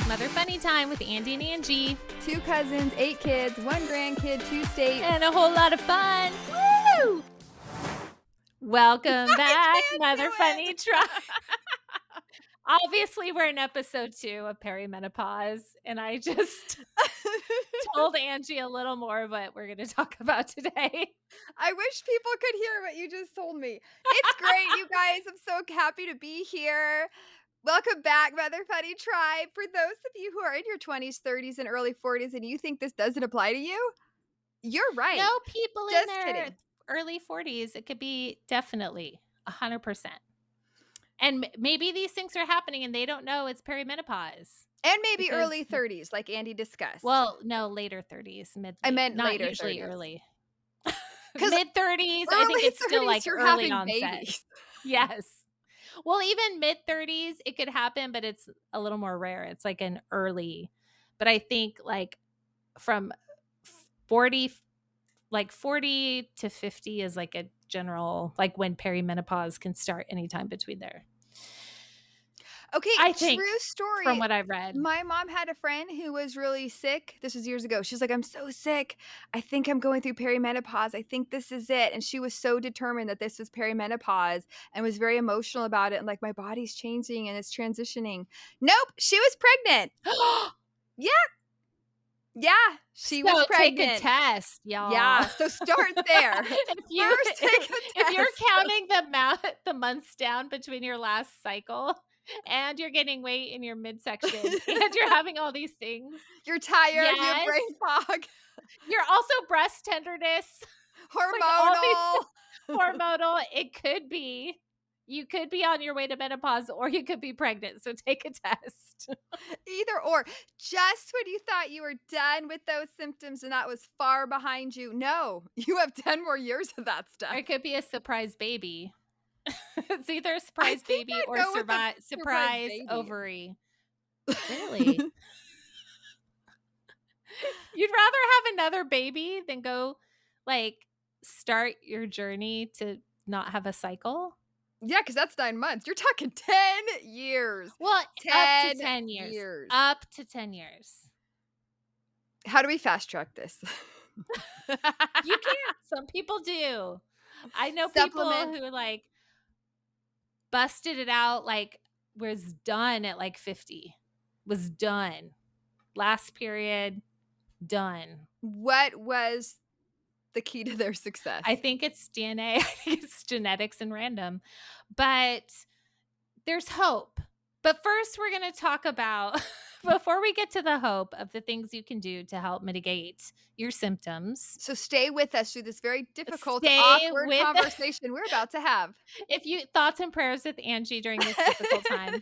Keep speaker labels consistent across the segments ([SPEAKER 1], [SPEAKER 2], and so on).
[SPEAKER 1] Mother Funny Time with Andie and Angie.
[SPEAKER 2] 2 cousins, 8 kids, 1 grandkid, 2 states.
[SPEAKER 1] And a whole lot of fun. Woo! Welcome back, Mother Funny Tribe. Obviously, we're in episode 2 of Perimenopause, and I just told Angie a little more of what we're going to talk about today.
[SPEAKER 2] I wish people could hear what you just told me. It's great, you guys. I'm so happy to be here. Welcome back, Mother Funny Tribe. For those of you who are in your 20s, 30s, and early 40s and you think this doesn't apply to you, you're right.
[SPEAKER 1] No, people
[SPEAKER 2] Just
[SPEAKER 1] in their
[SPEAKER 2] kidding.
[SPEAKER 1] early 40s, it could be definitely 100%. And maybe these things are happening and they don't know it's perimenopause.
[SPEAKER 2] And maybe
[SPEAKER 1] Because-
[SPEAKER 2] early 30s, like Andie discussed.
[SPEAKER 1] Well, no, later 30s.
[SPEAKER 2] I meant
[SPEAKER 1] not
[SPEAKER 2] later
[SPEAKER 1] usually
[SPEAKER 2] 30s.
[SPEAKER 1] early.
[SPEAKER 2] 'Cause
[SPEAKER 1] Mid 30s, I think
[SPEAKER 2] early
[SPEAKER 1] it's still
[SPEAKER 2] 30s,
[SPEAKER 1] like
[SPEAKER 2] you're
[SPEAKER 1] early
[SPEAKER 2] having
[SPEAKER 1] onset.
[SPEAKER 2] babies.
[SPEAKER 1] Yes. Well, even mid 30s, it could happen, but it's a little more rare. It's like an early, but I think like from 40 to 50 is like a general, like when perimenopause can start anytime between there.
[SPEAKER 2] Okay,
[SPEAKER 1] I think,
[SPEAKER 2] true story.
[SPEAKER 1] from what I've read.
[SPEAKER 2] My mom had a friend who was really sick. This was years ago. She's like, I'm so sick. I think I'm going through perimenopause. I think this is it. And she was so determined that this was perimenopause and was very emotional about it. And like, my body's changing and it's transitioning. Nope, she was pregnant. Yeah, she was pregnant.
[SPEAKER 1] Take a test, y'all.
[SPEAKER 2] Yeah, so start there.
[SPEAKER 1] First,
[SPEAKER 2] take a
[SPEAKER 1] if you're
[SPEAKER 2] test.
[SPEAKER 1] counting the months down between your last cycle and you're gaining weight in your midsection and you're having all these things,
[SPEAKER 2] You're tired, you have
[SPEAKER 1] Yes.
[SPEAKER 2] brain fog,
[SPEAKER 1] you're also breast tenderness,
[SPEAKER 2] hormonal.
[SPEAKER 1] hormonal. It could be. You could be on your way to menopause or you could be pregnant. So take a test.
[SPEAKER 2] Either or. Just when you thought you were done with those symptoms and that was far behind you, no, you have 10 more years of that stuff.
[SPEAKER 1] Or it could be a surprise baby. It's either a surprise
[SPEAKER 2] think
[SPEAKER 1] baby
[SPEAKER 2] I'd
[SPEAKER 1] or
[SPEAKER 2] go with the
[SPEAKER 1] surprise
[SPEAKER 2] surprise baby.
[SPEAKER 1] ovary. Really? You'd rather have another baby than go like start your journey to not have a cycle?
[SPEAKER 2] Yeah, because that's 9 months. You're talking 10 years.
[SPEAKER 1] Well, up
[SPEAKER 2] 10
[SPEAKER 1] to 10 years.
[SPEAKER 2] years.
[SPEAKER 1] Up to 10 years.
[SPEAKER 2] How do we fast track this?
[SPEAKER 1] You can't. Some people do. I know
[SPEAKER 2] Supplement.
[SPEAKER 1] people who like busted it out, like was done at like 50. Was done. Last period, done.
[SPEAKER 2] What was the key to their success?
[SPEAKER 1] I think it's DNA. I think it's genetics and random. But there's hope. But first, we're going to talk about, before we get to the hope of the things you can do to help mitigate your symptoms.
[SPEAKER 2] So stay with us through this very difficult,
[SPEAKER 1] Stay
[SPEAKER 2] awkward
[SPEAKER 1] with us.
[SPEAKER 2] conversation we're about to have.
[SPEAKER 1] If you thoughts and prayers with Angie during this difficult time.
[SPEAKER 2] For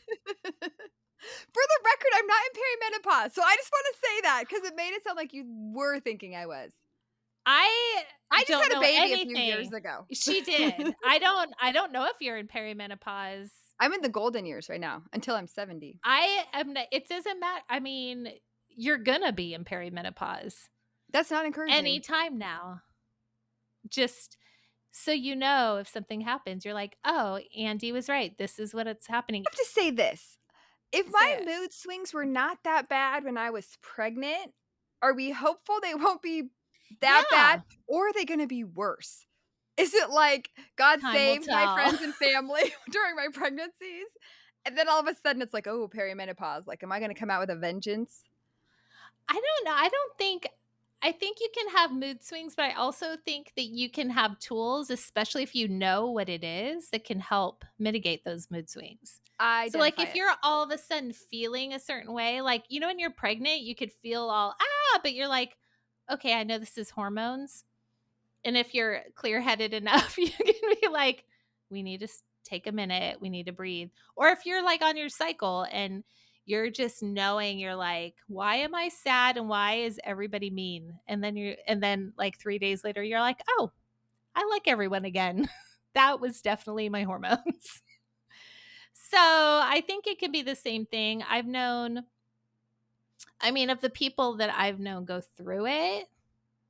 [SPEAKER 2] the record, I'm not in perimenopause, so I just want to say that because it made it sound like you were thinking I was.
[SPEAKER 1] I
[SPEAKER 2] just
[SPEAKER 1] don't
[SPEAKER 2] had a
[SPEAKER 1] know
[SPEAKER 2] baby
[SPEAKER 1] anything.
[SPEAKER 2] a few years ago.
[SPEAKER 1] She did. I don't know if you're in perimenopause.
[SPEAKER 2] I'm in the golden years right now until I'm 70.
[SPEAKER 1] I am. It doesn't matter. I mean, you're gonna be in perimenopause
[SPEAKER 2] That's not encouraging.
[SPEAKER 1] anytime now. Just so you know, if something happens, you're like, oh, Andie was right. This is what it's happening.
[SPEAKER 2] I have to say this. If
[SPEAKER 1] Say
[SPEAKER 2] my
[SPEAKER 1] it.
[SPEAKER 2] mood swings were not that bad when I was pregnant, are we hopeful they won't be that
[SPEAKER 1] Yeah.
[SPEAKER 2] bad? Or are they going to be worse? Is it like God
[SPEAKER 1] Time will
[SPEAKER 2] saved my
[SPEAKER 1] tell.
[SPEAKER 2] friends and family during my pregnancies? And then all of a sudden it's like, oh, perimenopause. Like, am I going to come out with a vengeance?
[SPEAKER 1] I don't know. I think you can have mood swings, but I also think that you can have tools, especially if you know what it is, that can help mitigate those mood swings. So like if you're all of a sudden feeling a certain way, like, you know, when you're pregnant, you could feel all, but you're like, okay, I know this is hormones. And if you're clear-headed enough, you can be like, we need to take a minute. We need to breathe. Or if you're like on your cycle and you're just knowing, you're like, why am I sad? And why is everybody mean? And then like 3 days later, you're like, oh, I like everyone again. That was definitely my hormones. So I think it can be the same thing. Of the people that I've known go through it,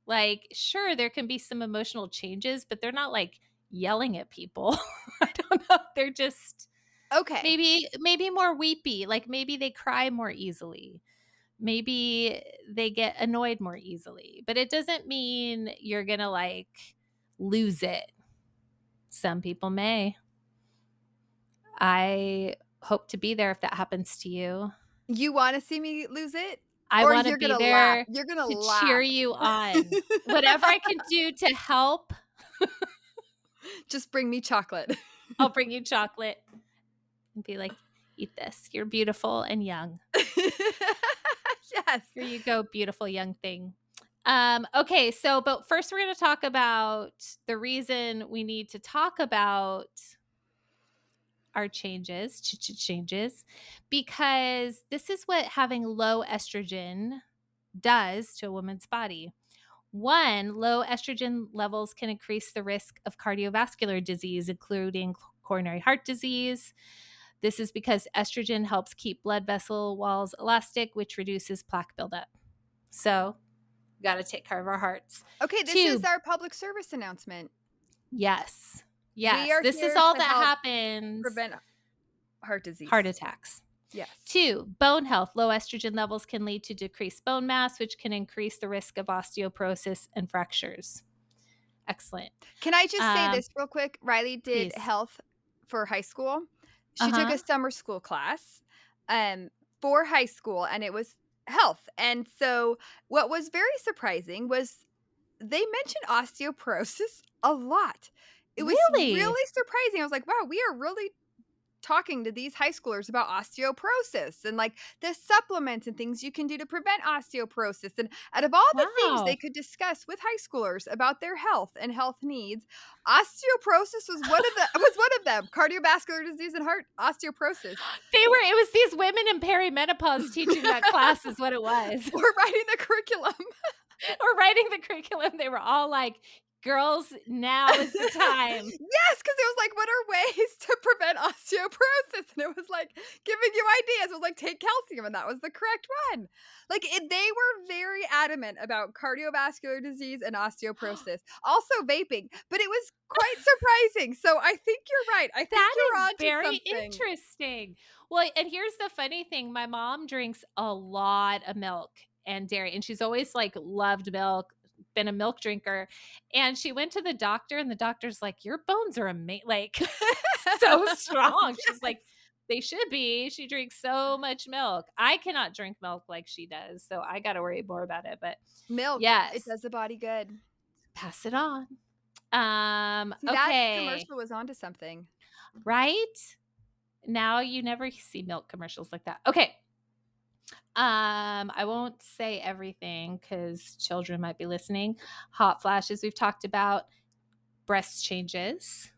[SPEAKER 1] like, sure, there can be some emotional changes, but they're not like yelling at people. I don't know. They're just
[SPEAKER 2] Okay.
[SPEAKER 1] Maybe more weepy, like, maybe they cry more easily. Maybe they get annoyed more easily, but it doesn't mean you're gonna, like, lose it. Some people may. I hope to be there if that happens to you.
[SPEAKER 2] You wanna see me lose it?
[SPEAKER 1] I
[SPEAKER 2] Or
[SPEAKER 1] wanna
[SPEAKER 2] you're
[SPEAKER 1] be
[SPEAKER 2] gonna laugh?
[SPEAKER 1] there
[SPEAKER 2] You're gonna
[SPEAKER 1] to cheer
[SPEAKER 2] laugh.
[SPEAKER 1] you on. Whatever I can do to help,
[SPEAKER 2] Just bring me chocolate.
[SPEAKER 1] I'll bring you chocolate and be like, "Eat this. You're beautiful and young.
[SPEAKER 2] Yes.
[SPEAKER 1] Here you go, beautiful young thing." Okay, so but first we're gonna talk about the reason we need to talk about our changes, because this is what having low estrogen does to a woman's body. One, low estrogen levels can increase the risk of cardiovascular disease, including coronary heart disease. This is because estrogen helps keep blood vessel walls elastic, which reduces plaque buildup. So, we got to take care of our hearts.
[SPEAKER 2] Okay, this is
[SPEAKER 1] Two,
[SPEAKER 2] our public service announcement.
[SPEAKER 1] yes,
[SPEAKER 2] We
[SPEAKER 1] yes,
[SPEAKER 2] are
[SPEAKER 1] this is
[SPEAKER 2] here
[SPEAKER 1] all
[SPEAKER 2] to
[SPEAKER 1] that
[SPEAKER 2] help
[SPEAKER 1] happens.
[SPEAKER 2] prevent heart
[SPEAKER 1] Heart
[SPEAKER 2] disease.
[SPEAKER 1] attacks.
[SPEAKER 2] Yes.
[SPEAKER 1] Two, bone health. Low estrogen levels can lead to decreased bone mass, which can increase the risk of osteoporosis and fractures. Excellent.
[SPEAKER 2] Can I just say
[SPEAKER 1] Um,
[SPEAKER 2] this real quick? Riley did
[SPEAKER 1] please.
[SPEAKER 2] health for high school. She took
[SPEAKER 1] Uh-huh.
[SPEAKER 2] a summer school class, um, for high school, and it was health, and so what was very surprising was they mentioned osteoporosis a lot. It was
[SPEAKER 1] Really?
[SPEAKER 2] really surprising. I was like, "Wow, we are really talking to these high schoolers about osteoporosis and like the supplements and things you can do to prevent osteoporosis." And out of all the things they
[SPEAKER 1] Wow.
[SPEAKER 2] could discuss with high schoolers about their health and health needs, osteoporosis was one of them. Cardiovascular disease and heart osteoporosis.
[SPEAKER 1] It was these women in perimenopause teaching that class is what it was.
[SPEAKER 2] Or writing the curriculum.
[SPEAKER 1] Or writing the curriculum. They were all like, "Girls, now is the time."
[SPEAKER 2] Yes, because it was like, what are ways to prevent osteoporosis? And it was like giving you ideas. It was like, take calcium, and that was the correct one. They were very adamant about cardiovascular disease and osteoporosis. Also vaping, but it was quite surprising. So I think you're right. I think
[SPEAKER 1] That
[SPEAKER 2] you're
[SPEAKER 1] is
[SPEAKER 2] onto
[SPEAKER 1] very
[SPEAKER 2] something.
[SPEAKER 1] interesting. Well, and here's the funny thing, my mom drinks a lot of milk and dairy, and she's always, like, loved milk, been a milk drinker, and she went to the doctor, and the doctor's like, "Your bones are like, so strong." She's
[SPEAKER 2] Yes.
[SPEAKER 1] like, "They should be." She drinks so much milk. I cannot drink milk like she does, so I gotta worry more about it, but
[SPEAKER 2] Milk, it
[SPEAKER 1] yes,
[SPEAKER 2] does the body good.
[SPEAKER 1] pass it on.
[SPEAKER 2] See, that
[SPEAKER 1] Okay,
[SPEAKER 2] commercial was onto something.
[SPEAKER 1] right? Now you never see milk commercials like that. Okay. I won't say everything because children might be listening. Hot flashes we've talked about, breast changes,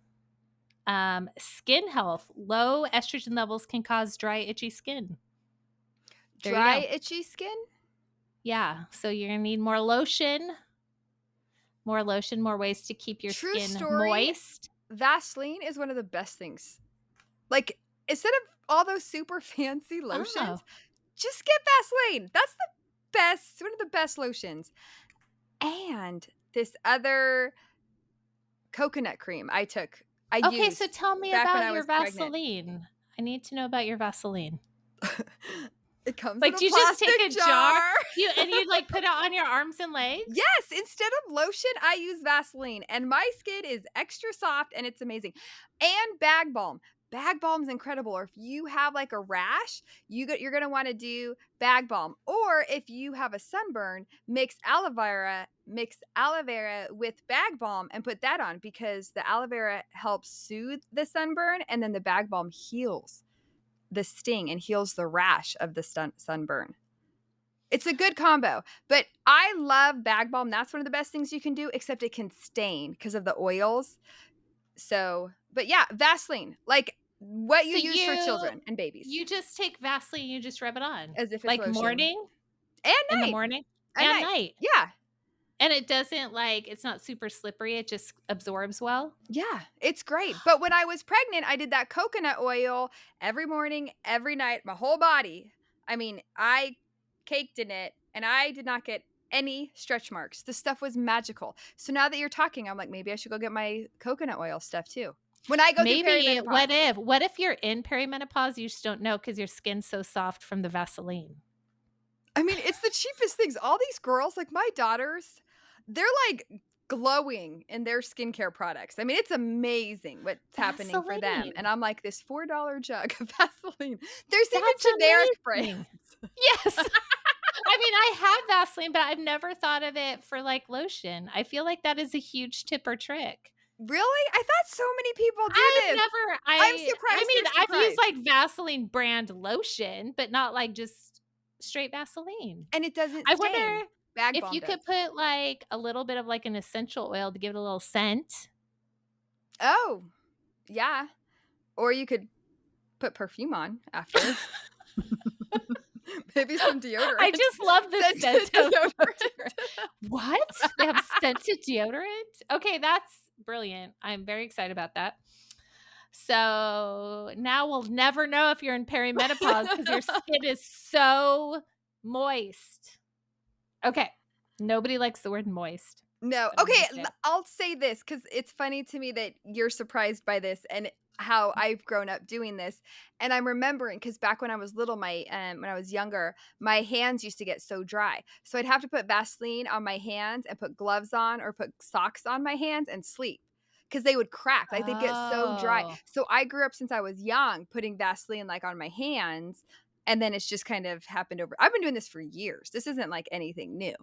[SPEAKER 1] skin health. Low estrogen levels can cause dry, itchy skin. There you
[SPEAKER 2] Dry,
[SPEAKER 1] go.
[SPEAKER 2] itchy skin?
[SPEAKER 1] Yeah. So you're gonna need more ways to keep your
[SPEAKER 2] True
[SPEAKER 1] skin
[SPEAKER 2] story,
[SPEAKER 1] moist.
[SPEAKER 2] Vaseline is one of the best things. Like, instead of all those super fancy
[SPEAKER 1] Oh,
[SPEAKER 2] lotions, just get Vaseline. That's the best one of the best lotions. And this other coconut cream I
[SPEAKER 1] okay. So
[SPEAKER 2] used
[SPEAKER 1] tell me
[SPEAKER 2] back when
[SPEAKER 1] about
[SPEAKER 2] I
[SPEAKER 1] your
[SPEAKER 2] was pregnant.
[SPEAKER 1] Vaseline. I need to know about your Vaseline.
[SPEAKER 2] It comes in
[SPEAKER 1] Like,
[SPEAKER 2] a
[SPEAKER 1] do you just take
[SPEAKER 2] plastic
[SPEAKER 1] a jar?
[SPEAKER 2] jar.
[SPEAKER 1] You, like, put it on your arms and legs?
[SPEAKER 2] Yes, instead of lotion, I use Vaseline, and my skin is extra soft, and it's amazing. And bag balm. Bag balm's incredible. Or if you have like a rash, you're gonna want to do bag balm. Or if you have a sunburn, mix aloe vera with bag balm and put that on because the aloe vera helps soothe the sunburn, and then the bag balm heals the sting and heals the rash of the sunburn. It's a good combo, but I love bag balm. That's one of the best things you can do, except it can stain because of the oils. So, but yeah, Vaseline, like what you
[SPEAKER 1] So
[SPEAKER 2] use for children and babies,
[SPEAKER 1] you just take Vaseline, you just rub it on,
[SPEAKER 2] as if it's
[SPEAKER 1] like,
[SPEAKER 2] lotion.
[SPEAKER 1] morning
[SPEAKER 2] And
[SPEAKER 1] in the
[SPEAKER 2] night,
[SPEAKER 1] morning
[SPEAKER 2] and
[SPEAKER 1] and
[SPEAKER 2] night.
[SPEAKER 1] night,
[SPEAKER 2] Yeah,
[SPEAKER 1] and it doesn't, like it's not super slippery, it just absorbs well?
[SPEAKER 2] yeah, it's great. But when I was pregnant, I did that coconut oil every morning, every night, my whole body. I mean, I caked in it and I did not get any stretch marks. The stuff was magical. So now that you're talking, I'm like, maybe I should go get my coconut oil stuff too. When I go through
[SPEAKER 1] Maybe
[SPEAKER 2] perimenopause.
[SPEAKER 1] what if you're in perimenopause, you just don't know because your skin's so soft from the Vaseline?
[SPEAKER 2] I mean, it's the cheapest things. All these girls, like my daughters, they're like glowing in their skincare products. I mean, it's amazing what's happening for them. And
[SPEAKER 1] Vaseline.
[SPEAKER 2] I'm like, this $4 jug of Vaseline. There's
[SPEAKER 1] That's
[SPEAKER 2] even generic brands.
[SPEAKER 1] amazing. Yes. I mean, I have Vaseline, but I've never thought of it for, like, lotion. I feel like that is a huge tip or trick.
[SPEAKER 2] Really? I thought so many people do
[SPEAKER 1] I've
[SPEAKER 2] this.
[SPEAKER 1] never
[SPEAKER 2] I'm
[SPEAKER 1] I
[SPEAKER 2] surprised
[SPEAKER 1] mean,
[SPEAKER 2] you're
[SPEAKER 1] I've used,
[SPEAKER 2] surprised.
[SPEAKER 1] like, Vaseline brand lotion, but not, like, just straight Vaseline.
[SPEAKER 2] And it doesn't
[SPEAKER 1] I
[SPEAKER 2] stain.
[SPEAKER 1] wonder
[SPEAKER 2] Bag
[SPEAKER 1] if
[SPEAKER 2] Balm
[SPEAKER 1] you
[SPEAKER 2] does.
[SPEAKER 1] could put, like, a little bit of, like, an essential oil to give it a little scent.
[SPEAKER 2] Oh, yeah. Or you could put perfume on after. Maybe some
[SPEAKER 1] I
[SPEAKER 2] deodorant.
[SPEAKER 1] just love the scent
[SPEAKER 2] Scented
[SPEAKER 1] of
[SPEAKER 2] deodorant.
[SPEAKER 1] deodorant. What? They have scented deodorant? Okay, that's brilliant. I'm very excited about that. So, now we'll never know if you're in perimenopause because your skin is so moist. Okay. Nobody likes the word moist,
[SPEAKER 2] No.
[SPEAKER 1] but I'm
[SPEAKER 2] Okay,
[SPEAKER 1] gonna say it.
[SPEAKER 2] I'll say this because it's funny to me that you're surprised by this and how I've grown up doing this, and I'm remembering because back when I was little, when I was younger, my hands used to get so dry, so I'd have to put Vaseline on my hands and put gloves on or put socks on my hands and sleep because they would crack, like, they'd get so dry.
[SPEAKER 1] Oh.
[SPEAKER 2] So I grew up since I was young putting Vaseline, like, on my hands, and then it's just kind of happened over I've been doing this for years. This isn't, like, anything new.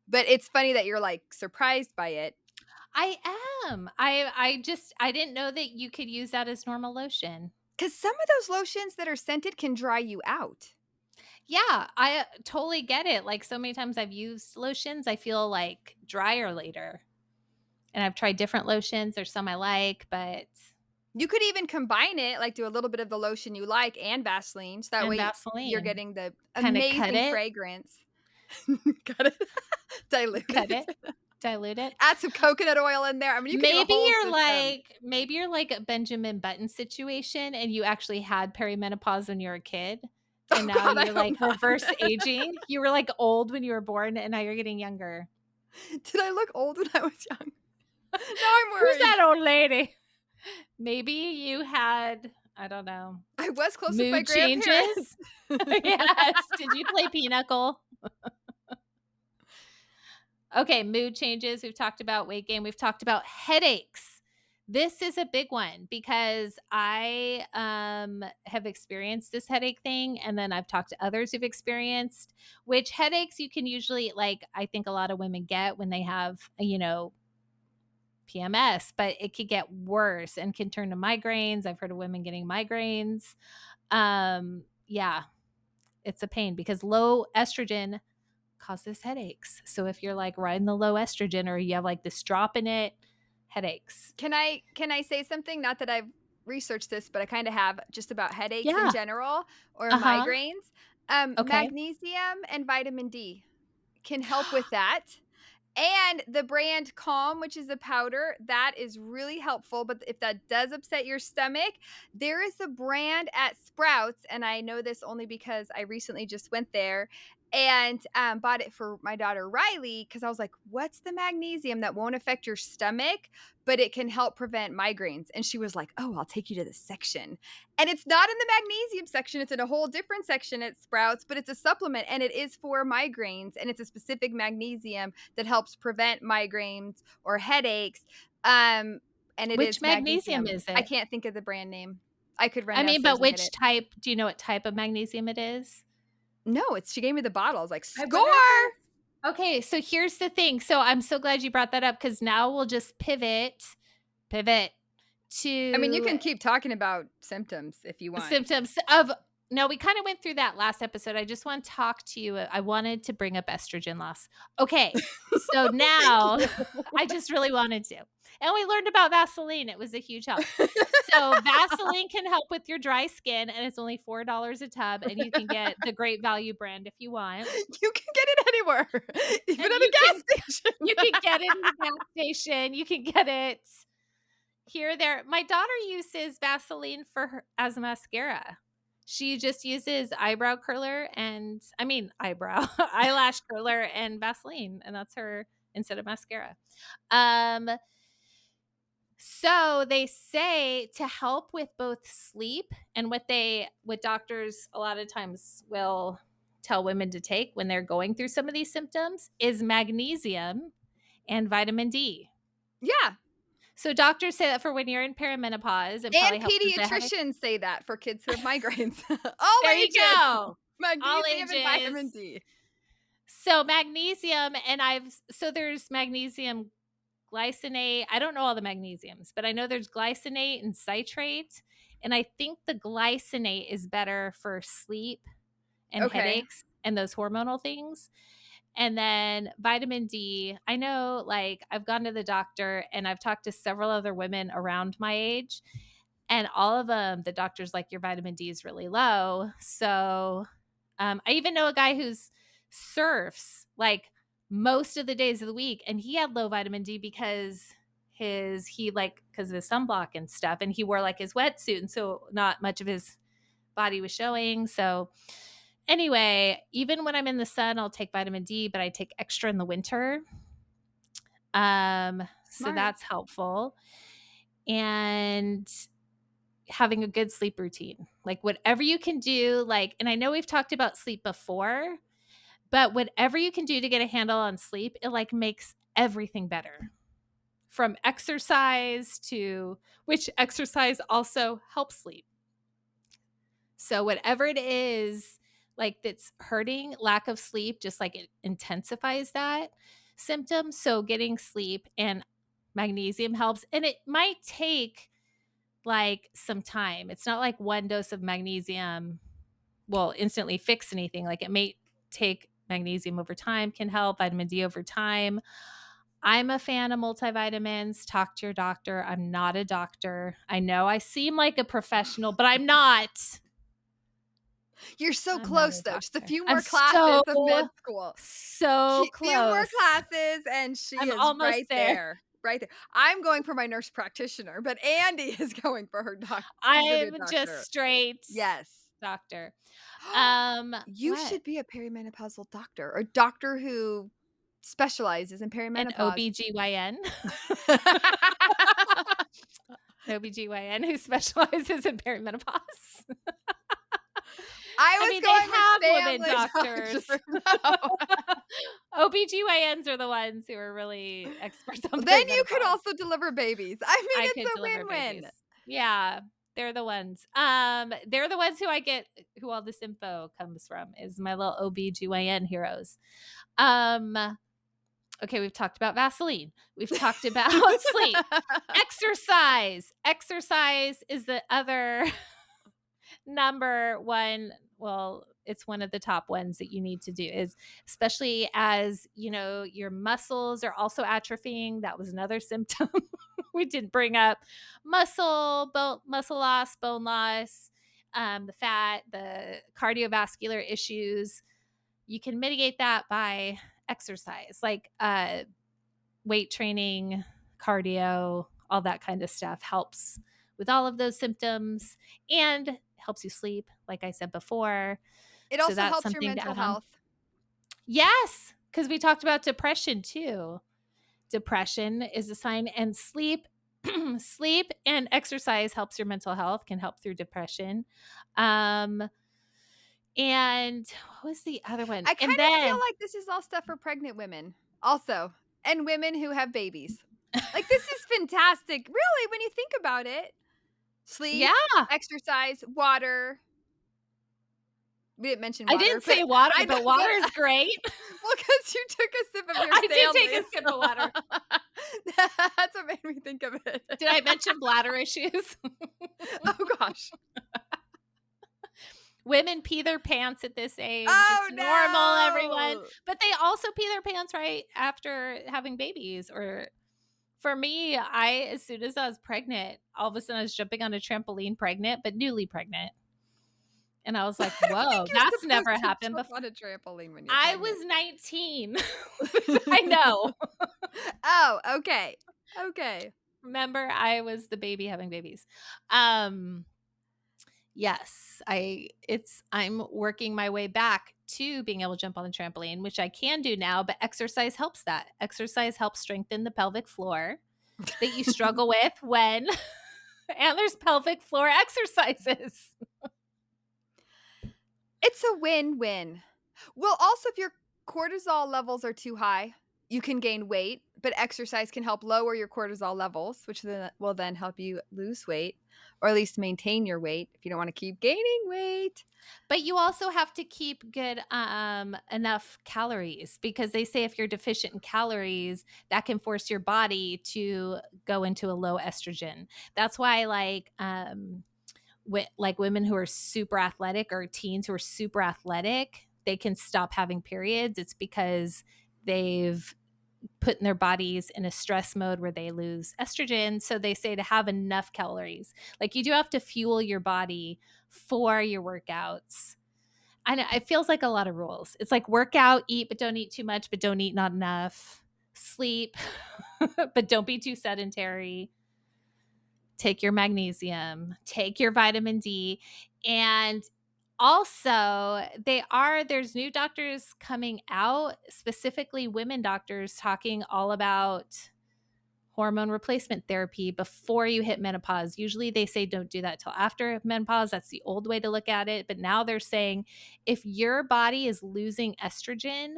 [SPEAKER 2] But it's funny that you're, like, surprised by it.
[SPEAKER 1] I am. I didn't know that you could use that as normal lotion.
[SPEAKER 2] Cause some of those lotions that are scented can dry you out.
[SPEAKER 1] Yeah, I totally get it. Like, so many times I've used lotions, I feel, like, drier later, and I've tried different lotions. There's some I like, but
[SPEAKER 2] You could even combine it, like, do a little bit of the lotion you like and Vaseline, so that
[SPEAKER 1] and
[SPEAKER 2] way you're
[SPEAKER 1] Vaseline.
[SPEAKER 2] getting the
[SPEAKER 1] Kinda cut
[SPEAKER 2] amazing
[SPEAKER 1] it,
[SPEAKER 2] fragrance. Got it. Dilute
[SPEAKER 1] cut
[SPEAKER 2] it.
[SPEAKER 1] it, dilute it.
[SPEAKER 2] Add some coconut oil in there. I mean, you could do a whole system.
[SPEAKER 1] Maybe you're like a Benjamin Button situation, and you actually had perimenopause when you were a kid, and
[SPEAKER 2] Oh
[SPEAKER 1] now
[SPEAKER 2] god, I
[SPEAKER 1] you're,
[SPEAKER 2] hope
[SPEAKER 1] like,
[SPEAKER 2] not.
[SPEAKER 1] reverse aging. You were, like, old when you were born, and now you're getting younger.
[SPEAKER 2] Did I look old when I was young? Now I'm
[SPEAKER 1] Who's
[SPEAKER 2] worried.
[SPEAKER 1] that old lady? Maybe you had, I don't know,
[SPEAKER 2] I was close with my
[SPEAKER 1] mood
[SPEAKER 2] grandparents.
[SPEAKER 1] changes? Yes. Did you play pinochle? Okay, mood changes. We've talked about weight gain. We've talked about headaches. This is a big one because I have experienced this headache thing, and then I've talked to others who've experienced which headaches you can usually, like, I think a lot of women get when they have, PMS, but it could get worse and can turn to migraines. I've heard of women getting migraines. Yeah, it's a pain because low estrogen causes headaches. So if you're, like, riding the low estrogen or you have, like, this drop in it, headaches.
[SPEAKER 2] Can I say something? Not that I've researched this, but I kinda have just about headaches in
[SPEAKER 1] Yeah.
[SPEAKER 2] general or
[SPEAKER 1] Uh-huh.
[SPEAKER 2] migraines.
[SPEAKER 1] Okay.
[SPEAKER 2] Magnesium and vitamin D can help with that. And the brand Calm, which is a powder, that is really helpful, but if that does upset your stomach, there is a brand at Sprouts, and I know this only because I recently just went there and, bought it for my daughter Riley because I was like, "What's the magnesium that won't affect your stomach, but it can help prevent migraines?" And she was like, "Oh, I'll take you to this section." And it's not in the magnesium section, it's in a whole different section at Sprouts, but it's a supplement, and it is for migraines, and it's a specific magnesium that helps prevent migraines or headaches, and it
[SPEAKER 1] Which
[SPEAKER 2] is
[SPEAKER 1] magnesium
[SPEAKER 2] magnesium.
[SPEAKER 1] is
[SPEAKER 2] I
[SPEAKER 1] it?
[SPEAKER 2] can't think of the brand name. I could run
[SPEAKER 1] I mean,
[SPEAKER 2] downstairs
[SPEAKER 1] but
[SPEAKER 2] and get
[SPEAKER 1] which
[SPEAKER 2] it.
[SPEAKER 1] type do you know what type of magnesium it is?
[SPEAKER 2] No, it's she gave me the bottle. I was like,
[SPEAKER 1] I
[SPEAKER 2] "Score!"
[SPEAKER 1] wonder if it's Okay, so here's the thing. So I'm so glad you brought that up because now we'll just pivot
[SPEAKER 2] I mean, you
[SPEAKER 1] to
[SPEAKER 2] can keep talking about symptoms if you want.
[SPEAKER 1] symptoms of no, we kinda went through that last episode. I just wanna talk to you. I wanted to bring up estrogen loss. Okay, so
[SPEAKER 2] Thank
[SPEAKER 1] now
[SPEAKER 2] you.
[SPEAKER 1] I just really wanted to. And we learned about Vaseline. It was a huge help. So Vaseline can help with your dry skin, and it's only $4 a tub, and you can get the Great Value brand if you want.
[SPEAKER 2] You can get it anywhere, even
[SPEAKER 1] And
[SPEAKER 2] at a gas station.
[SPEAKER 1] you can get it in the gas station. You can get it here, there. My daughter uses Vaseline for her as a mascara. She just uses eyebrow curler and I mean eyebrow, eyelash curler and Vaseline, and that's her instead of mascara. Um, So they say to help with both sleep and what doctors a lot of times will tell women to take when they're going through some of these symptoms is magnesium and vitamin D.
[SPEAKER 2] Yeah,
[SPEAKER 1] So doctors say that for when you're in perimenopause, it
[SPEAKER 2] and
[SPEAKER 1] probably helps with the headache.
[SPEAKER 2] pediatricians say that for kids who have migraines. All
[SPEAKER 1] There you
[SPEAKER 2] ages.
[SPEAKER 1] go. All
[SPEAKER 2] Magnesium and vitamin
[SPEAKER 1] ages.
[SPEAKER 2] D.
[SPEAKER 1] So magnesium and there's magnesium glycinate. I don't know all the magnesiums, but I know there's glycinate and citrate. And I think the glycinate is better for sleep and
[SPEAKER 2] Okay.
[SPEAKER 1] headaches and those hormonal things. And then vitamin D, I know like I've gone to the doctor and I've talked to several other women around my age, and all of them, the doctor's like, your vitamin D is really low. So I even know a guy who's surfs like most of the days of the week, and he had low vitamin D because because of his sunblock and stuff, and he wore like his wetsuit, and so not much of his body was showing. So anyway, even when I'm in the sun, I'll take vitamin D, but I take extra in the winter. So
[SPEAKER 2] Smart.
[SPEAKER 1] that's helpful. And having a good sleep routine. Like whatever you can do, like, and I know we've talked about sleep before, but whatever you can do to get a handle on sleep, it like makes everything better. From exercise to which exercise also helps sleep. So whatever it is like that's hurting, lack of sleep just like it intensifies that symptom. So getting sleep and magnesium helps, and it might take like some time. It's not like one dose of magnesium will instantly fix anything. Like it may take magnesium over time can help, vitamin D over time. I'm a fan of multivitamins. Talk to your doctor. I'm not a doctor. I know I seem like a professional, but I'm not.
[SPEAKER 2] You're so
[SPEAKER 1] I'm not
[SPEAKER 2] close
[SPEAKER 1] a
[SPEAKER 2] though. Just a
[SPEAKER 1] doctor.
[SPEAKER 2] few
[SPEAKER 1] I'm
[SPEAKER 2] more classes
[SPEAKER 1] so,
[SPEAKER 2] of med school.
[SPEAKER 1] so
[SPEAKER 2] Few more
[SPEAKER 1] close.
[SPEAKER 2] classes and she
[SPEAKER 1] I'm
[SPEAKER 2] is
[SPEAKER 1] almost
[SPEAKER 2] right
[SPEAKER 1] there.
[SPEAKER 2] there. Right there. I'm going for my nurse practitioner, but Andie is going for her doc. She's gonna be a
[SPEAKER 1] I'm just
[SPEAKER 2] doctor.
[SPEAKER 1] straight
[SPEAKER 2] Yes.
[SPEAKER 1] doctor.
[SPEAKER 2] You
[SPEAKER 1] What?
[SPEAKER 2] should be a perimenopausal doctor, or a doctor who specializes in
[SPEAKER 1] An
[SPEAKER 2] perimenopause.
[SPEAKER 1] OBGYN? An OBGYN who specializes in perimenopause. I
[SPEAKER 2] I
[SPEAKER 1] mean, they have women
[SPEAKER 2] was going with
[SPEAKER 1] doctors.
[SPEAKER 2] family doctor. No.
[SPEAKER 1] OBGYNs are the ones who are really experts on
[SPEAKER 2] Then you could
[SPEAKER 1] perimenopause.
[SPEAKER 2] also deliver babies. I mean,
[SPEAKER 1] I
[SPEAKER 2] it's
[SPEAKER 1] could
[SPEAKER 2] a
[SPEAKER 1] deliver
[SPEAKER 2] win-win.
[SPEAKER 1] babies. Yeah, they're the ones. They're the ones who all this info comes from is my little OBGYN heroes. Um, okay, we've talked about Vaseline. We've talked about sleep. Exercise. Exercise is the other number one. Well, it's one of the top ones that you need to do is especially as, your muscles are also atrophying. That was another symptom we didn't bring up. Muscle loss, bone loss, the fat, the cardiovascular issues. You can mitigate that by exercise, like weight training, cardio, all that kind of stuff helps with all of those symptoms and helps you sleep, like I said before.
[SPEAKER 2] It
[SPEAKER 1] So
[SPEAKER 2] also
[SPEAKER 1] that's
[SPEAKER 2] helps your
[SPEAKER 1] something to
[SPEAKER 2] mental
[SPEAKER 1] add on.
[SPEAKER 2] health.
[SPEAKER 1] Yes, because we talked about depression too. Depression is a sign, and sleep and exercise helps your mental health, can help through depression. Um, and what was the other one?
[SPEAKER 2] I
[SPEAKER 1] And
[SPEAKER 2] kind of feel
[SPEAKER 1] then
[SPEAKER 2] like this is all stuff for pregnant women also, and women who have babies. Like, this is fantastic, really, when you think about it. Sleep,
[SPEAKER 1] yeah,
[SPEAKER 2] exercise, water. We didn't mention
[SPEAKER 1] I
[SPEAKER 2] water,
[SPEAKER 1] didn't
[SPEAKER 2] but
[SPEAKER 1] say water,
[SPEAKER 2] I know,
[SPEAKER 1] but water
[SPEAKER 2] but
[SPEAKER 1] is great.
[SPEAKER 2] well, because you took a sip of your
[SPEAKER 1] I did take a
[SPEAKER 2] Stanleys.
[SPEAKER 1] sip of water.
[SPEAKER 2] That's what made me think of it.
[SPEAKER 1] Did I mention bladder issues?
[SPEAKER 2] Oh gosh.
[SPEAKER 1] Women pee their pants at this age.
[SPEAKER 2] Oh,
[SPEAKER 1] It's normal, everyone.
[SPEAKER 2] no.
[SPEAKER 1] But they also pee their pants right after having babies. Or for me, as soon as I was pregnant, all of a sudden I was jumping on a trampoline pregnant, but newly pregnant. And I was like,
[SPEAKER 2] I think
[SPEAKER 1] whoa,
[SPEAKER 2] you're
[SPEAKER 1] that's never
[SPEAKER 2] supposed to
[SPEAKER 1] happened
[SPEAKER 2] jump
[SPEAKER 1] before.
[SPEAKER 2] on a trampoline when you're
[SPEAKER 1] I
[SPEAKER 2] pregnant.
[SPEAKER 1] was 19. I know.
[SPEAKER 2] Oh, okay. Okay.
[SPEAKER 1] Remember, I was the baby having babies. Um, Yes, I'm working my way back to being able to jump on the trampoline, which I can do now, but exercise helps that. Exercise helps strengthen the pelvic floor. that you struggle with when and there's pelvic floor exercises.
[SPEAKER 2] It's a win-win. Well, also, if your cortisol levels are too high, you can gain weight, but exercise can help lower your cortisol levels, which then will then help you lose weight or at least maintain your weight if you don't wanna keep gaining weight.
[SPEAKER 1] But you also have to keep good, enough calories because they say if you're deficient in calories, that can force your body to go into a low estrogen. That's why, like women who are super athletic or teens who are super athletic, they can stop having periods. It's because they've put in their bodies in a stress mode where they lose estrogen. So they say to have enough calories. Like you do have to fuel your body for your workouts. I know it feels like a lot of rules. It's like work out, eat, but don't eat too much, but don't eat not enough. Sleep, but don't be too sedentary. Take your magnesium, take your vitamin D. And also, there's new doctors coming out, specifically women doctors talking all about hormone replacement therapy before you hit menopause. Usually they say don't do that till after menopause. That's the old way to look at it. But now they're saying if your body is losing estrogen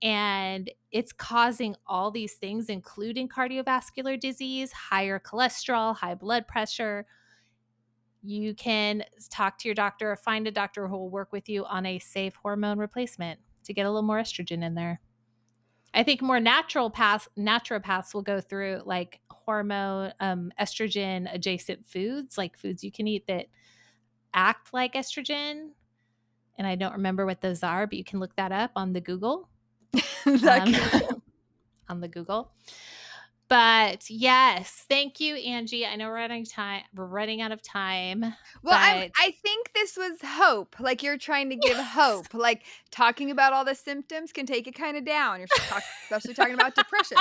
[SPEAKER 1] and it's causing all these things, including cardiovascular disease, higher cholesterol, high blood pressure, you can talk to your doctor or find a doctor who will work with you on a safe hormone replacement to get a little more estrogen in there. I think more naturopaths will go through like hormone, estrogen adjacent foods, like foods you can eat that act like estrogen. And I don't remember what those are, but you can look that up on the Google.
[SPEAKER 2] That
[SPEAKER 1] Um,
[SPEAKER 2] Google.
[SPEAKER 1] on the Google. But yes, thank you, Angie. I know we're running time. We're running out of time,
[SPEAKER 2] Well,
[SPEAKER 1] but
[SPEAKER 2] I think this was hope, like, you're trying to give
[SPEAKER 1] yes.
[SPEAKER 2] hope, like, talking about all the symptoms can take it kinda down. You're especially talking about depression.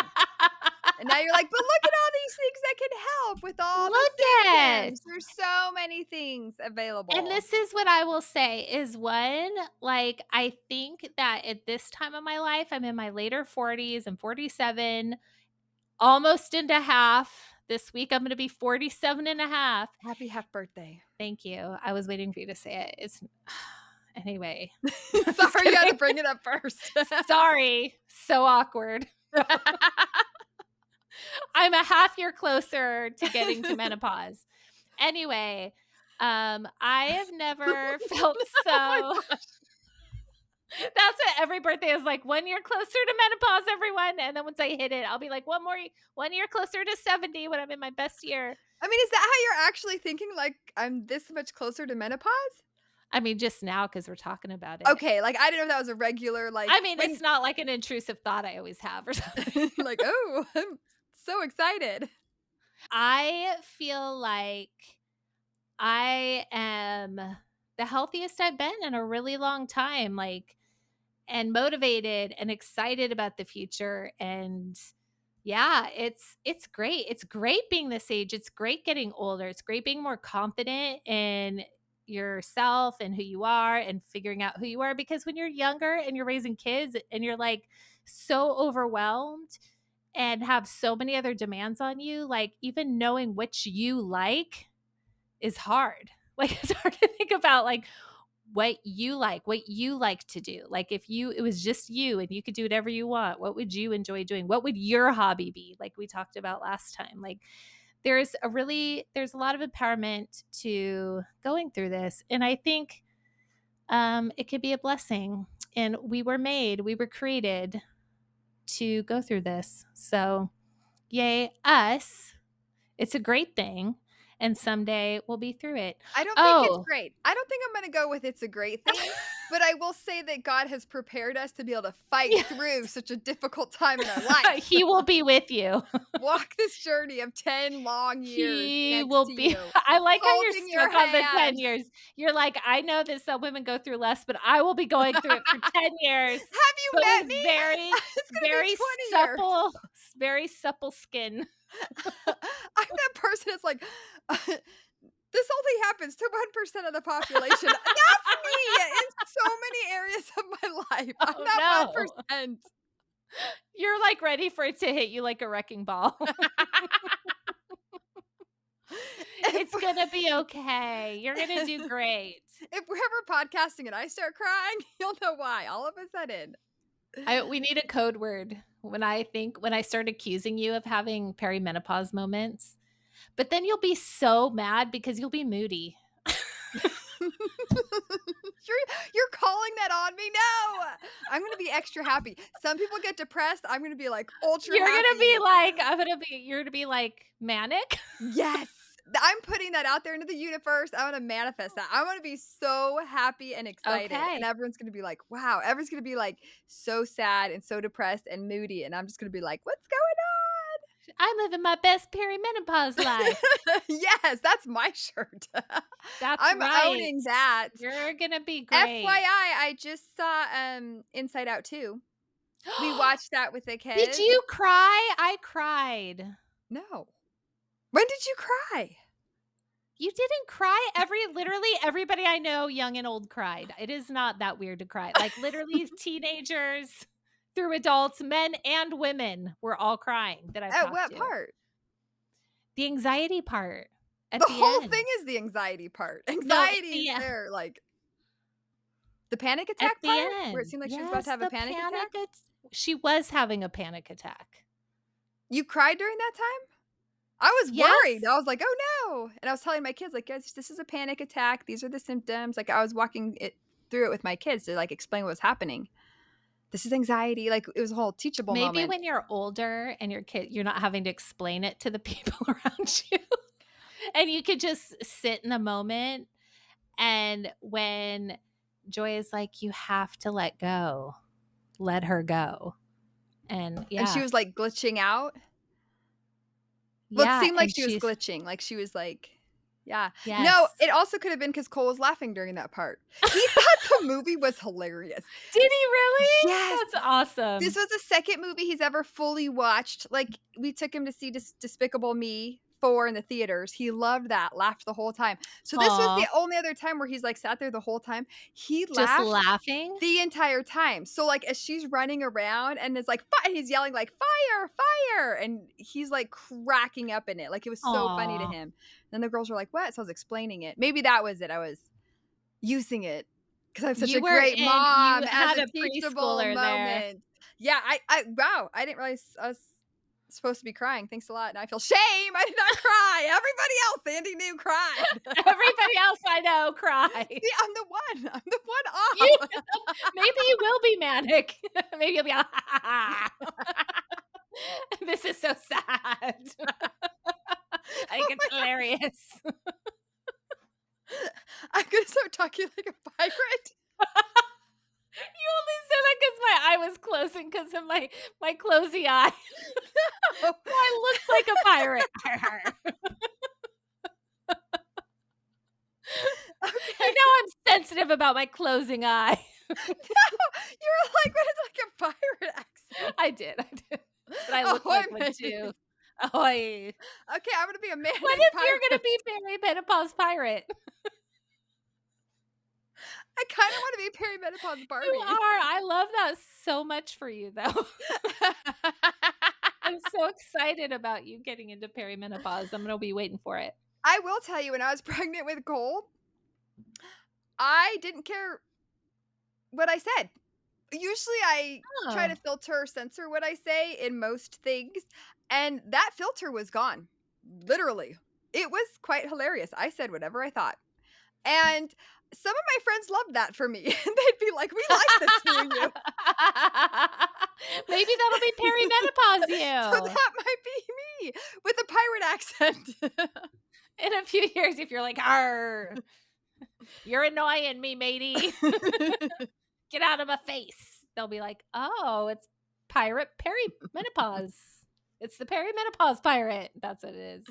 [SPEAKER 2] And now you're like, "But look at all these things that can help with all the
[SPEAKER 1] Look at.
[SPEAKER 2] symptoms. There's so many things
[SPEAKER 1] And
[SPEAKER 2] available."
[SPEAKER 1] this is what I will say is one, like, I think that at this time of my life, I'm in my later 40s. I'm 47, almost into half. This week, I'm going to be 47 and a half.
[SPEAKER 2] Happy half birthday.
[SPEAKER 1] Thank you. I was waiting for you to say it. It's anyway. Just
[SPEAKER 2] Sorry you had to
[SPEAKER 1] kidding.
[SPEAKER 2] bring it up first.
[SPEAKER 1] Sorry. So awkward. I'm a half year closer to getting to menopause. Anyway, I have never felt
[SPEAKER 2] Oh my
[SPEAKER 1] so.
[SPEAKER 2] gosh.
[SPEAKER 1] That's what every birthday is like. 1 year closer to menopause, everyone. And then once I hit it, I'll be like 1 year closer to 70 when I'm in my best year.
[SPEAKER 2] I mean, is that how you're actually thinking, like, I'm this much closer to menopause?
[SPEAKER 1] I mean, just now because we're talking about it.
[SPEAKER 2] Okay, like, I didn't know if that was a regular, like,
[SPEAKER 1] I mean, it's
[SPEAKER 2] when
[SPEAKER 1] not like an intrusive thought I always have or something.
[SPEAKER 2] like, "Oh, I'm so excited."
[SPEAKER 1] I feel like I am the healthiest I've been in a really long time, like, and motivated and excited about the future. And yeah, it's great. It's great being this age. It's great getting older. It's great being more confident in yourself and who you are and figuring out who you are because when you're younger and you're raising kids and you're like so overwhelmed and have so many other demands on you, like even knowing which you like is hard. Like it's hard to think about like what you like to do. Like if it was just you and you could do whatever you want, what would you enjoy doing? What would your hobby be? Like we talked about last time. Like there's a lot of empowerment to going through this. And I think it could be a blessing. And we were created to go through this. So yay, us. It's a great thing. And someday we'll be through it.
[SPEAKER 2] I don't think it's
[SPEAKER 1] Oh,
[SPEAKER 2] great. I don't think I'm gonna go with it's a great thing, but I will say that God has prepared us to be able to fight through such a difficult time in our life.
[SPEAKER 1] he will be with you.
[SPEAKER 2] Walk this journey of 10 long years
[SPEAKER 1] He
[SPEAKER 2] next
[SPEAKER 1] will
[SPEAKER 2] to
[SPEAKER 1] be.
[SPEAKER 2] you,
[SPEAKER 1] I like how you're
[SPEAKER 2] holding your
[SPEAKER 1] stuck on the 10
[SPEAKER 2] hand.
[SPEAKER 1] years. You're like, "I know that some women go through less, but I will be going through it for 10 years,
[SPEAKER 2] Have you
[SPEAKER 1] but
[SPEAKER 2] met
[SPEAKER 1] with
[SPEAKER 2] me?
[SPEAKER 1] very,
[SPEAKER 2] It's gonna be
[SPEAKER 1] very
[SPEAKER 2] 20 years.
[SPEAKER 1] supple very supple skin."
[SPEAKER 2] I'm that person that's like, "This only happens to 1% of the population." That's me in so many areas of my life. I'm
[SPEAKER 1] Oh,
[SPEAKER 2] that
[SPEAKER 1] no.
[SPEAKER 2] 1%.
[SPEAKER 1] You're, like, ready for it to hit you like a wrecking ball.
[SPEAKER 2] If
[SPEAKER 1] It's gonna be okay. You're gonna do great.
[SPEAKER 2] if we're ever podcasting and I start crying, you'll know why all of a sudden.
[SPEAKER 1] We need a code word when I start accusing you of having perimenopause moments, but then you'll be so mad because you'll be moody.
[SPEAKER 2] You're calling that on me? No. I'm gonna be extra happy. Some people get depressed. I'm gonna be, like, ultra happy.
[SPEAKER 1] You're gonna be, like, manic?
[SPEAKER 2] Yes. I'm putting that out there into the universe. I wanna manifest that. I wanna be so happy and excited, and
[SPEAKER 1] Okay.
[SPEAKER 2] everyone's gonna be like, "Wow." Everyone's gonna be, like, so sad and so depressed and moody, and I'm just gonna be like, "What's going
[SPEAKER 1] I'm living my best perimenopause life.
[SPEAKER 2] on?" Yes, that's my shirt.
[SPEAKER 1] That's
[SPEAKER 2] I'm
[SPEAKER 1] right.
[SPEAKER 2] owning that.
[SPEAKER 1] You're gonna be great.
[SPEAKER 2] FYI, I just saw, Inside Out 2. We watched that with the
[SPEAKER 1] Did
[SPEAKER 2] kids.
[SPEAKER 1] you cry? I cried.
[SPEAKER 2] No. When did you cry?
[SPEAKER 1] You didn't cry? Literally everybody I know, young and old, cried. It is not that weird to cry. Like, literally teenagers through adults, men and women were all crying that I've
[SPEAKER 2] At
[SPEAKER 1] talked
[SPEAKER 2] what
[SPEAKER 1] to.
[SPEAKER 2] part?
[SPEAKER 1] The anxiety part
[SPEAKER 2] The
[SPEAKER 1] at the
[SPEAKER 2] whole thing
[SPEAKER 1] end.
[SPEAKER 2] is the anxiety part.
[SPEAKER 1] No,
[SPEAKER 2] Anxiety is there, like the panic
[SPEAKER 1] at
[SPEAKER 2] attack
[SPEAKER 1] the
[SPEAKER 2] part? Where it
[SPEAKER 1] end.
[SPEAKER 2] seemed like she was about to
[SPEAKER 1] Yes,
[SPEAKER 2] have a
[SPEAKER 1] the
[SPEAKER 2] panic attack?
[SPEAKER 1] she was having a panic attack.
[SPEAKER 2] You cried during that time? I was worried.
[SPEAKER 1] Yes.
[SPEAKER 2] I was like, "Oh, no." And I was telling my kids, like, "Guys, this is a panic attack. These are the symptoms." Like, I was walking it through it with my kids to, like, explain what was happening. This is anxiety. Like, it was a whole teachable
[SPEAKER 1] Maybe
[SPEAKER 2] moment.
[SPEAKER 1] when you're older and you're not having to explain it to the people around you, and you could just sit in the moment, and when Joy is like, "You have to let go. Let her go." And
[SPEAKER 2] And she
[SPEAKER 1] yeah.
[SPEAKER 2] was, like, glitching out. Well, it
[SPEAKER 1] Yeah,
[SPEAKER 2] seemed like
[SPEAKER 1] and
[SPEAKER 2] she was
[SPEAKER 1] she's
[SPEAKER 2] glitching, like, she was, like yeah. No,
[SPEAKER 1] yes.
[SPEAKER 2] it also could have been because Cole was laughing during that part. He thought the movie was hilarious.
[SPEAKER 1] Did he really?
[SPEAKER 2] Yes!
[SPEAKER 1] That's
[SPEAKER 2] This
[SPEAKER 1] awesome.
[SPEAKER 2] was the second movie he's ever fully watched. Like, we took him to see Despicable Me 4 in the theaters. He loved that, laughed the whole time. So this was
[SPEAKER 1] Aw.
[SPEAKER 2] the only other time where he's, like, sat there the whole time. He
[SPEAKER 1] Just
[SPEAKER 2] laughed
[SPEAKER 1] laughing?
[SPEAKER 2] the entire time. So, like, as she's running around and is like, "Fi," and he's yelling like, "Fire, fire," and he's, like, cracking up in it, like, it was so funny to
[SPEAKER 1] Aw.
[SPEAKER 2] him. Then the girls were like, "What?" So I was explaining it. Maybe that was it. I was using it because 'cause I'm such a great
[SPEAKER 1] You
[SPEAKER 2] mom as
[SPEAKER 1] had
[SPEAKER 2] a
[SPEAKER 1] a
[SPEAKER 2] teachable
[SPEAKER 1] preschooler there.
[SPEAKER 2] moment. Yeah, I wow, I didn't realize I was supposed to be crying. Thanks a lot, and I feel shame. I did not cry. Everybody else Andy knew cried.
[SPEAKER 1] Everybody else I know cried.
[SPEAKER 2] See, I'm the one. I'm the one
[SPEAKER 1] You
[SPEAKER 2] off.
[SPEAKER 1] maybe you will be manic. Maybe you'll be like, "Ha, ha, ha." This is so sad. I think
[SPEAKER 2] Oh
[SPEAKER 1] it's
[SPEAKER 2] my
[SPEAKER 1] hilarious.
[SPEAKER 2] I'm gonna start talking like a pirate.
[SPEAKER 1] You only said that because my eye was closing because of my closey eye.
[SPEAKER 2] No.
[SPEAKER 1] So I looked like a pirate. You
[SPEAKER 2] Okay.
[SPEAKER 1] know I'm sensitive about my closing eye.
[SPEAKER 2] No, you were like, "What is like a pirate accent?"
[SPEAKER 1] I did, but I look
[SPEAKER 2] Ahoy,
[SPEAKER 1] like one
[SPEAKER 2] man.
[SPEAKER 1] too. Ahoy.
[SPEAKER 2] Okay, I'm gonna be a man
[SPEAKER 1] What
[SPEAKER 2] named
[SPEAKER 1] if you're gonna
[SPEAKER 2] Pirate.
[SPEAKER 1] be Perimenopause Pirate?
[SPEAKER 2] I kinda wanna be Perimenopause
[SPEAKER 1] You
[SPEAKER 2] Barbie.
[SPEAKER 1] are. I love that so much for you, though. I'm so excited about you getting into perimenopause. I'm gonna be waiting for it.
[SPEAKER 2] I will tell you, when I was pregnant with Cole, I didn't care what I said. Usually, I try to
[SPEAKER 1] Oh.
[SPEAKER 2] filter or censor what I say in most things, and that filter was gone, literally. It was quite hilarious. I said whatever I thought, and some of my friends loved that for me. They'd be like, "We like the 2 of you."
[SPEAKER 1] Maybe that'll be perimenopause
[SPEAKER 2] So
[SPEAKER 1] you.
[SPEAKER 2] that might be me with a pirate accent.
[SPEAKER 1] In a few years, if you're like, "Arr, you're annoying me, matey. Get out of my face." They'll be like, "Oh, it's pirate perimenopause. It's the perimenopause pirate." That's what it is.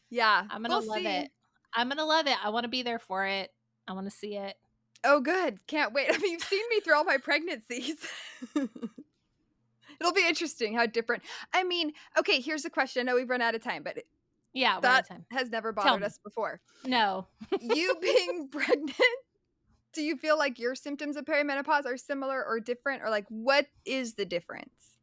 [SPEAKER 2] Yeah,
[SPEAKER 1] I'm gonna
[SPEAKER 2] we'll
[SPEAKER 1] love
[SPEAKER 2] see.
[SPEAKER 1] it. I'm gonna love it. I wanna be there for it. I wanna see it.
[SPEAKER 2] Oh, good. Can't wait. I mean, you've seen me through all my pregnancies. It'll be interesting how different I mean, okay, here's the question. I know we've run out of time, but
[SPEAKER 1] Yeah, we're out
[SPEAKER 2] that
[SPEAKER 1] of time.
[SPEAKER 2] has never
[SPEAKER 1] Tell
[SPEAKER 2] bothered
[SPEAKER 1] me.
[SPEAKER 2] us before.
[SPEAKER 1] No.
[SPEAKER 2] You being pregnant, do you feel like your symptoms of perimenopause are similar or different? Or, like, what is the difference?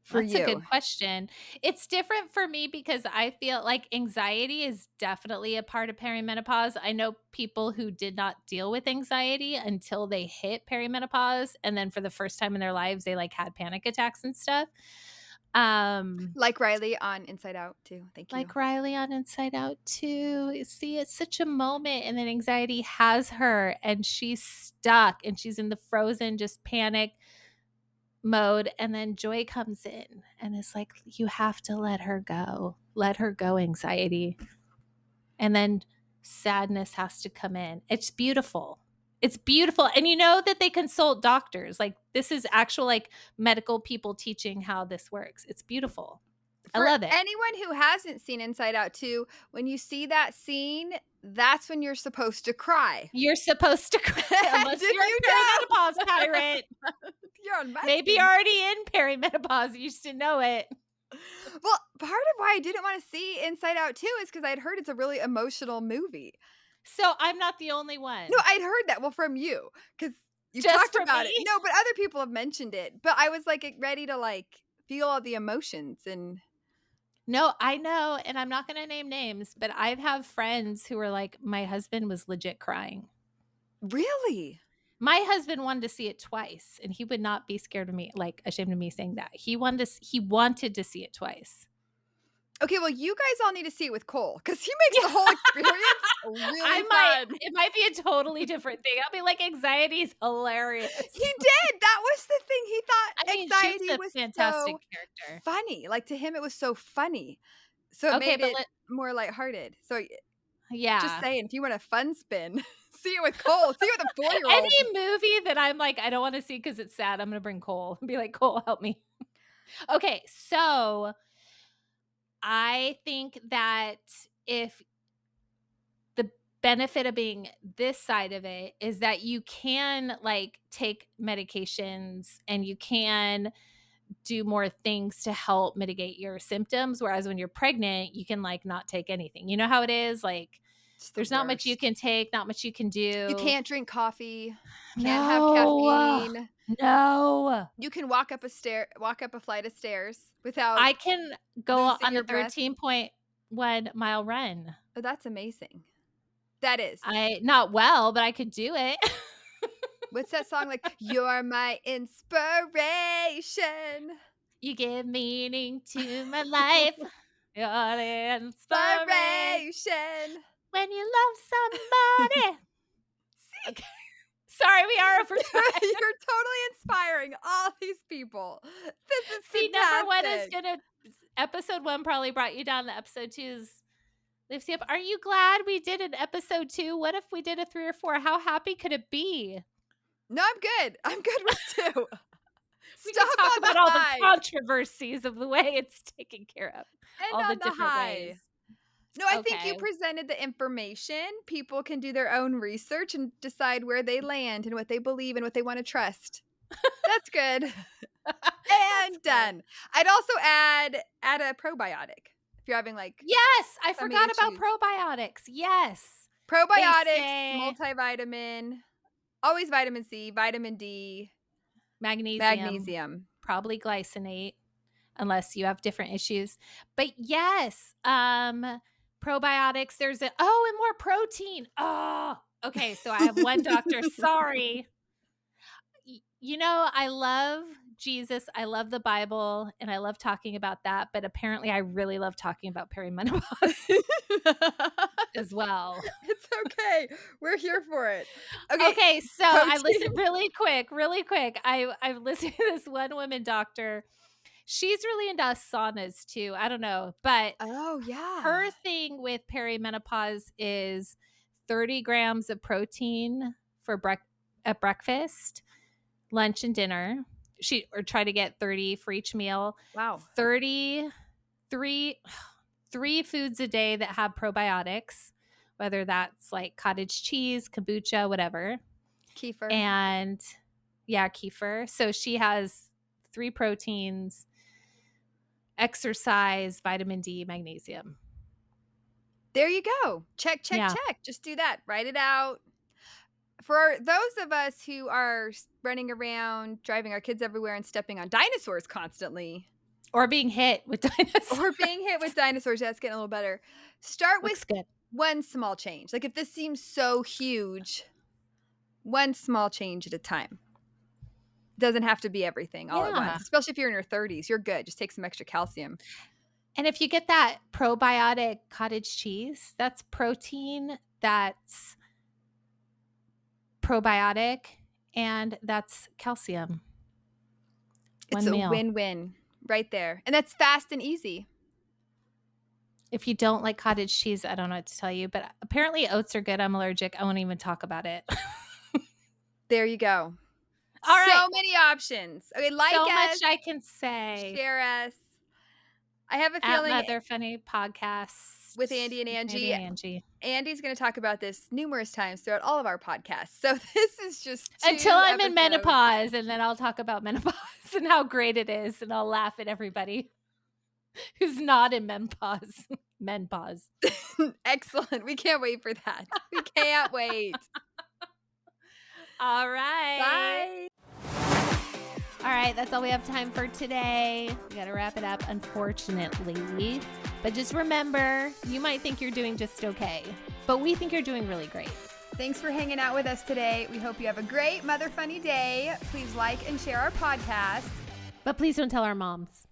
[SPEAKER 2] for
[SPEAKER 1] That's a
[SPEAKER 2] you?
[SPEAKER 1] good question. It's different for me because I feel like anxiety is definitely a part of perimenopause. I know people who did not deal with anxiety until they hit perimenopause, and then for the first time in their lives, they, like, had panic attacks and stuff. Um,
[SPEAKER 2] Like Riley on Inside Out too. Thank you.
[SPEAKER 1] like Riley on Inside Out too. See, it's such a moment, and then anxiety has her, and she's stuck, and she's in the frozen, just panic mode, and then joy comes in and it's like, you have to let her go. Let her go, anxiety. And then sadness has to come in. It's beautiful. It's beautiful. And you know that they consult doctors. Like, this is actual, like, medical people teaching how this works. It's beautiful. I
[SPEAKER 2] For
[SPEAKER 1] love it.
[SPEAKER 2] anyone who hasn't seen Inside Out 2, when you see that scene, that's when you're supposed to cry.
[SPEAKER 1] You're supposed to cry unless
[SPEAKER 2] Did
[SPEAKER 1] you're
[SPEAKER 2] you
[SPEAKER 1] a perimenopause
[SPEAKER 2] know?
[SPEAKER 1] pirate.
[SPEAKER 2] You're on my
[SPEAKER 1] Maybe you're
[SPEAKER 2] team.
[SPEAKER 1] already in perimenopause. You just didn't know it.
[SPEAKER 2] Well, part of why I didn't wanna see Inside Out 2 is because 'cause I'd heard it's a really emotional movie.
[SPEAKER 1] So I'm not the only
[SPEAKER 2] No,
[SPEAKER 1] one.
[SPEAKER 2] I'd heard that, well, from you, because 'cause you've
[SPEAKER 1] Just
[SPEAKER 2] talked
[SPEAKER 1] for
[SPEAKER 2] about
[SPEAKER 1] me.
[SPEAKER 2] it. No, but other people have mentioned it, but I was, like, ready to, like, feel all the emotions and
[SPEAKER 1] No, I know, and I'm not gonna name names, but I've have friends who are like, "My husband was legit crying."
[SPEAKER 2] Really?
[SPEAKER 1] My husband wanted to see it twice, and he would not be scared of me, like, ashamed of me saying that. He wanted to see it twice.
[SPEAKER 2] Okay, well, you guys all need to see it with Cole, because he makes
[SPEAKER 1] Yeah.
[SPEAKER 2] the whole experience really fun.
[SPEAKER 1] It might be a totally different thing. I'll be like, "Anxiety is
[SPEAKER 2] He
[SPEAKER 1] hilarious."
[SPEAKER 2] did, that was the thing, he
[SPEAKER 1] I
[SPEAKER 2] thought
[SPEAKER 1] mean, she was
[SPEAKER 2] anxiety
[SPEAKER 1] a
[SPEAKER 2] was so
[SPEAKER 1] fantastic character.
[SPEAKER 2] funny, like, to him, it was so funny, so it
[SPEAKER 1] Okay,
[SPEAKER 2] made
[SPEAKER 1] but
[SPEAKER 2] it
[SPEAKER 1] let
[SPEAKER 2] more lighthearted, so, just
[SPEAKER 1] yeah.
[SPEAKER 2] saying, if you want a fun spin, see it with Cole, see it with a four-year-old.
[SPEAKER 1] Any movie that I'm like, "I don't wanna see because it's sad," I'm gonna bring Cole and be like, "Cole, help me." Okay, so I think that if the benefit of being this side of it is that you can, like, take medications and you can do more things to help mitigate your symptoms, whereas when you're pregnant, you can, like, not take anything. You know how it is? Like,
[SPEAKER 2] It's the
[SPEAKER 1] there's not much you
[SPEAKER 2] worst.
[SPEAKER 1] can take, not much you can
[SPEAKER 2] You
[SPEAKER 1] do.
[SPEAKER 2] can't drink coffee, can't have
[SPEAKER 1] No.
[SPEAKER 2] caffeine,
[SPEAKER 1] No.
[SPEAKER 2] you can walk up a flight of stairs without
[SPEAKER 1] I can go
[SPEAKER 2] losing
[SPEAKER 1] on a
[SPEAKER 2] your breath.
[SPEAKER 1] 13.1-mile run.
[SPEAKER 2] Oh, that's amazing. That is.
[SPEAKER 1] I not well, but I could do it.
[SPEAKER 2] What's that song like? "You're my inspiration,
[SPEAKER 1] You give meaning to my life. You're the inspiration
[SPEAKER 2] inspiration."
[SPEAKER 1] when you love somebody.
[SPEAKER 2] See?
[SPEAKER 1] Okay. Sorry, we are over time.
[SPEAKER 2] You're totally inspiring all these people. This is
[SPEAKER 1] See, number 1 is
[SPEAKER 2] fantastic.
[SPEAKER 1] gonna episode 1 probably brought you down, the episode 2 is lifts you up. Are you glad we did an episode 2? What if we did a 3 or 4? How happy could it be?
[SPEAKER 2] No, I'm good. I'm good with 2.
[SPEAKER 1] We can
[SPEAKER 2] Stop
[SPEAKER 1] talk
[SPEAKER 2] on the
[SPEAKER 1] about all the
[SPEAKER 2] high.
[SPEAKER 1] controversies of the way it's taken care of,
[SPEAKER 2] End
[SPEAKER 1] all the
[SPEAKER 2] on the
[SPEAKER 1] different ways.
[SPEAKER 2] high. No, I think you
[SPEAKER 1] Okay.
[SPEAKER 2] presented the information. People can do their own research and decide where they land and what they believe and what they wanna trust. That's good.
[SPEAKER 1] That's
[SPEAKER 2] And
[SPEAKER 1] good.
[SPEAKER 2] done. I'd also add a probiotic if you're having, like,
[SPEAKER 1] Yes, I
[SPEAKER 2] tummy
[SPEAKER 1] forgot about
[SPEAKER 2] issues.
[SPEAKER 1] probiotics. Yes. They
[SPEAKER 2] Probiotics,
[SPEAKER 1] say
[SPEAKER 2] multivitamin, always vitamin C, vitamin D,
[SPEAKER 1] magnesium,
[SPEAKER 2] magnesium.
[SPEAKER 1] probably glycinate, unless you have different issues. But yes, probiotics, there's a and more protein. Oh, okay, so I have one doctor, sorry. You know, I love Jesus, I love the Bible, and I love talking about that, but apparently I really love talking about perimenopause as well.
[SPEAKER 2] It's okay. We're here for it. Okay,
[SPEAKER 1] Okay, so I
[SPEAKER 2] protein.
[SPEAKER 1] listened really quick. I've listened to this one woman doctor. She's really into saunas too. I don't know, but
[SPEAKER 2] Oh,
[SPEAKER 1] her
[SPEAKER 2] yeah.
[SPEAKER 1] thing with perimenopause is 30 grams of protein for at breakfast, lunch, and dinner. She or try to get 30 for each meal.
[SPEAKER 2] Wow.
[SPEAKER 1] 30 3 3 foods a day that have probiotics, whether that's like cottage cheese, kombucha, whatever.
[SPEAKER 2] Kefir.
[SPEAKER 1] And yeah, kefir. So she has 3 proteins, exercise, vitamin D, magnesium.
[SPEAKER 2] There you go. Check, check,
[SPEAKER 1] Yeah.
[SPEAKER 2] check. Just do that. Write it out. For those of us who are running around, driving our kids everywhere, and stepping on dinosaurs constantly,
[SPEAKER 1] Or being hit with dinosaurs.
[SPEAKER 2] Or being hit with dinosaurs. That's getting a little better. Start with
[SPEAKER 1] Looks good.
[SPEAKER 2] one small change. Like if this seems so huge, one small change at a time. Doesn't have to be everything all at
[SPEAKER 1] Yeah.
[SPEAKER 2] once, especially if you're in your 30s. You're good. Just take some extra calcium.
[SPEAKER 1] And if you get that probiotic cottage cheese, that's protein, that's probiotic, and that's calcium.
[SPEAKER 2] It's
[SPEAKER 1] One
[SPEAKER 2] a
[SPEAKER 1] meal.
[SPEAKER 2] win-win right there. And that's fast and easy.
[SPEAKER 1] If you don't like cottage cheese, I don't know what to tell you, but apparently oats are good. I'm allergic. I won't even talk about it.
[SPEAKER 2] There you go.
[SPEAKER 1] All right.
[SPEAKER 2] So many options. Okay, like
[SPEAKER 1] So much
[SPEAKER 2] us,
[SPEAKER 1] I can say.
[SPEAKER 2] share us. I have a
[SPEAKER 1] At
[SPEAKER 2] feeling
[SPEAKER 1] Mother Funny Podcast
[SPEAKER 2] with Andie and
[SPEAKER 1] with
[SPEAKER 2] Angie,
[SPEAKER 1] Andy and Angie.
[SPEAKER 2] Andie's gonna talk about this numerous times throughout all of our podcasts. So this is just
[SPEAKER 1] Until
[SPEAKER 2] 2
[SPEAKER 1] I'm in
[SPEAKER 2] episodes.
[SPEAKER 1] menopause, and then I'll talk about menopause and how great it is, and I'll laugh at everybody who's not in menopause. Menopause.
[SPEAKER 2] Excellent. We can't wait for that. We can't wait.
[SPEAKER 1] All right.
[SPEAKER 2] Bye.
[SPEAKER 1] All right, that's all we have time for today. We got to wrap it up, unfortunately. But just remember, you might think you're doing just okay, but we think you're doing really great.
[SPEAKER 2] Thanks for hanging out with us today. We hope you have a great Mother Funny day. Please like and share our podcast.
[SPEAKER 1] But please don't tell our moms.